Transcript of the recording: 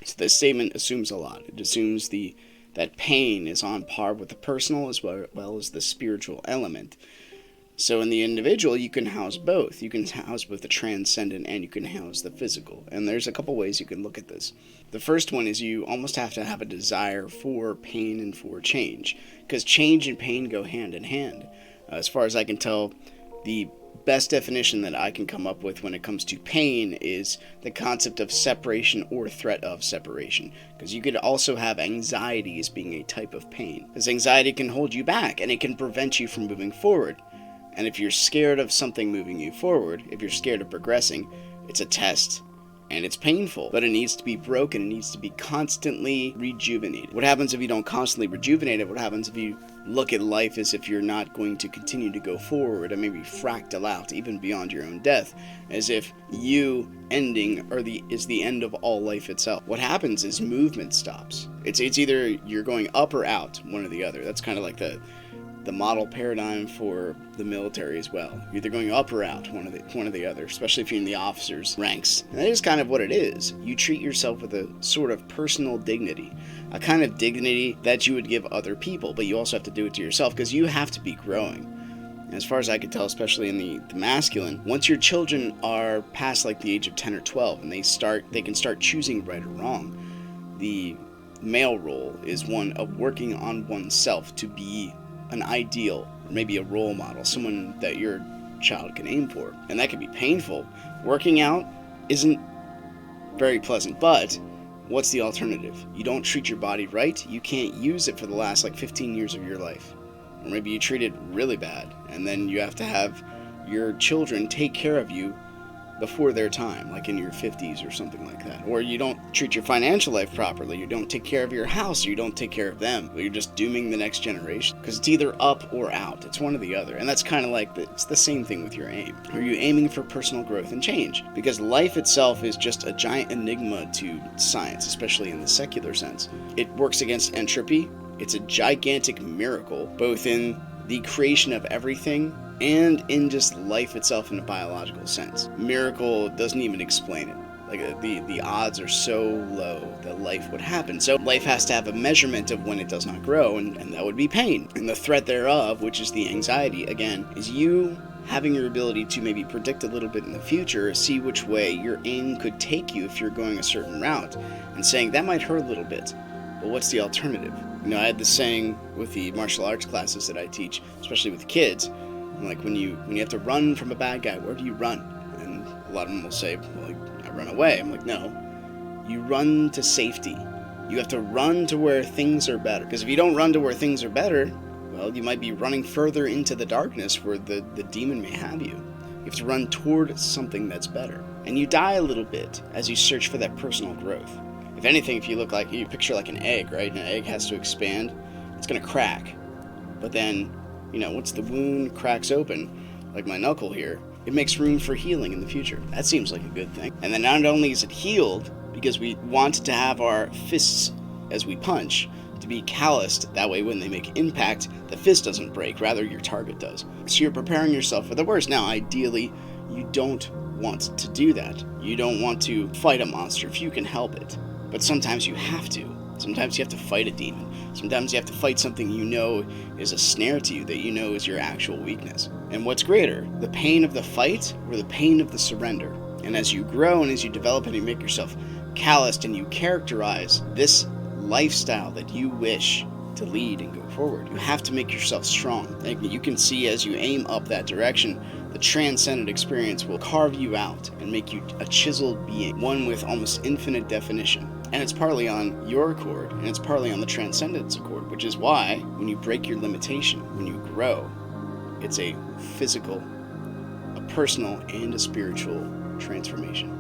So this statement assumes a lot. It assumes that pain is on par with the personal as well as the spiritual element. So in the individual, you can house both. You can house both the transcendent and you can house the physical. And there's a couple ways you can look at this. The first one is you almost have to have a desire for pain and for change, because change and pain go hand in hand. As far as I can tell, the best definition that I can come up with when it comes to pain is the concept of separation or threat of separation. Because you could also have anxiety as being a type of pain. Because anxiety can hold you back and it can prevent you from moving forward. And if you're scared of something moving you forward, if you're scared of progressing, it's a test and it's painful, but it needs to be broken. It needs to be constantly rejuvenated. What happens if you don't constantly rejuvenate it? What happens if you look at life as if you're not going to continue to go forward and maybe fractal out even beyond your own death, as if you ending is the end of all life itself? What happens is movement stops. It's either you're going up or out, one or the other. That's kind of like the model paradigm for the military as well. You're either going up or out, one or the other, especially if you're in the officers' ranks. And that is kind of what it is. You treat yourself with a sort of personal dignity, a kind of dignity that you would give other people, but you also have to do it to yourself because you have to be growing. And as far as I can tell, especially in the masculine, once your children are past like the age of 10 or 12 and they can start choosing right or wrong, the male role is one of working on oneself to be an ideal, or maybe a role model, someone that your child can aim for. And that can be painful. Working out isn't very pleasant, but what's the alternative? You don't treat your body right, you can't use it for the last 15 years of your life. Or maybe you treat it really bad, and then you have to have your children take care of you before their time, like in your 50s or something like that. Or you don't treat your financial life properly, you don't take care of your house, or you don't take care of them, but you're just dooming the next generation. Because it's either up or out, it's one or the other. And that's kind of like, it's the same thing with your aim. Are you aiming for personal growth and change? Because life itself is just a giant enigma to science, especially in the secular sense. It works against entropy. It's a gigantic miracle, both in the creation of everything and in just life itself in a biological sense. Miracle doesn't even explain it. Like the odds are so low that life would happen. So life has to have a measurement of when it does not grow, and that would be pain. And the threat thereof, which is the anxiety, again, is you having your ability to maybe predict a little bit in the future, see which way your aim could take you if you're going a certain route, and saying, that might hurt a little bit, but what's the alternative? I had this saying with the martial arts classes that I teach, especially with kids. Like when you have to run from a bad guy, where do you run? And a lot of them will say, well, I run away. I'm like, no, you run to safety. You have to run to where things are better. Because if you don't run to where things are better, well, you might be running further into the darkness where the demon may have you. You have to run toward something that's better. And you die a little bit as you search for that personal growth. If anything, if you picture like an egg, right? An egg has to expand, it's going to crack. But then, once the wound cracks open, like my knuckle here, it makes room for healing in the future. That seems like a good thing. And then not only is it healed, because we want to have our fists as we punch to be calloused, that way when they make impact, the fist doesn't break, rather your target does. So you're preparing yourself for the worst. Now, ideally, you don't want to do that. You don't want to fight a monster if you can help it. But sometimes you have to. Sometimes you have to fight a demon. Sometimes you have to fight something is a snare to you, that is your actual weakness. And what's greater, the pain of the fight or the pain of the surrender? And as you grow and as you develop and you make yourself calloused and you characterize this lifestyle that you wish to lead and go forward, you have to make yourself strong. And you can see as you aim up that direction, the transcendent experience will carve you out and make you a chiseled being, one with almost infinite definition. And it's partly on your accord, and it's partly on the transcendence accord, which is why when you break your limitation, when you grow, it's a physical, a personal, and a spiritual transformation.